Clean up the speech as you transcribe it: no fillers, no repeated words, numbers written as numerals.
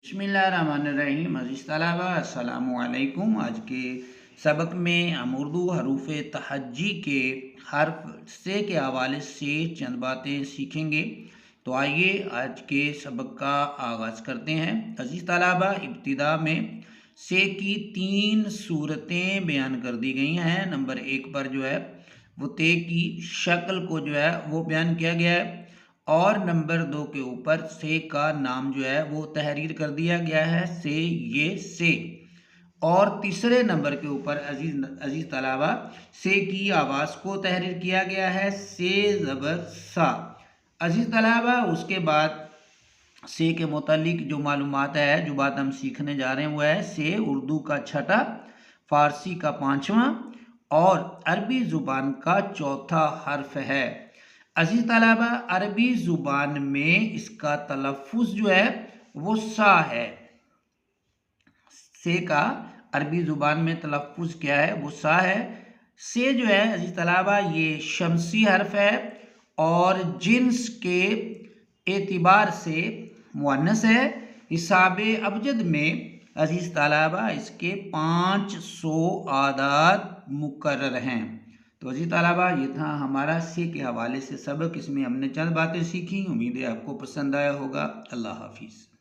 बिस्मिल्लाहिर्रहमानिर्रहीम। अज़ीज़ तलबा अस्सलामु अलैकुम। आज के सबक में हम उर्दू हरूफ तहज्जी के हर्फ से के हवाले से चंद बातें सीखेंगे। तो आइए आज के सबक का आगाज़ करते हैं। अज़ीज़ तलबा, इब्तिदा में से की 3 सूरतें बयान कर दी गई हैं। नंबर 1 पर जो है वो ते की शक्ल को जो है वो बयान किया गया है, और नंबर 2 के ऊपर से का नाम जो है वो तहरीर कर दिया गया है, से ये से। और तीसरे नंबर के ऊपर अजीज़ तलबा से की आवाज़ को तहरीर किया गया है, से ज़बर सा। अजीज़ तलबा, उसके बाद से के मुतालिक जो मालूमात है, जो बात हम सीखने जा रहे हैं वो है से उर्दू का छठा, फ़ारसी का 5वां और अरबी ज़ुबान का चौथा हर्फ है। अजीज़ तलबा, अरबी ज़ुबान में इसका तलफ़्फ़ुज़ जो है वो सा है। से का अरबी ज़ुबान में तलफ़्फ़ुज़ क्या है, वो सा है। से जो है अजीज़ तलबा ये शमसी हर्फ है और जिन्स के एतिबार से मुअन्नस है। हिसाबे अबजद में अजीज़ तलबा इसके 500 आदाद मुकर्रर हैं। तो अजीज़ तलबा, ये था हमारा से के हवाले से सबक। इसमें हमने चंद बातें सीखी। उम्मीद है आपको पसंद आया होगा। अल्लाह हाफिज़।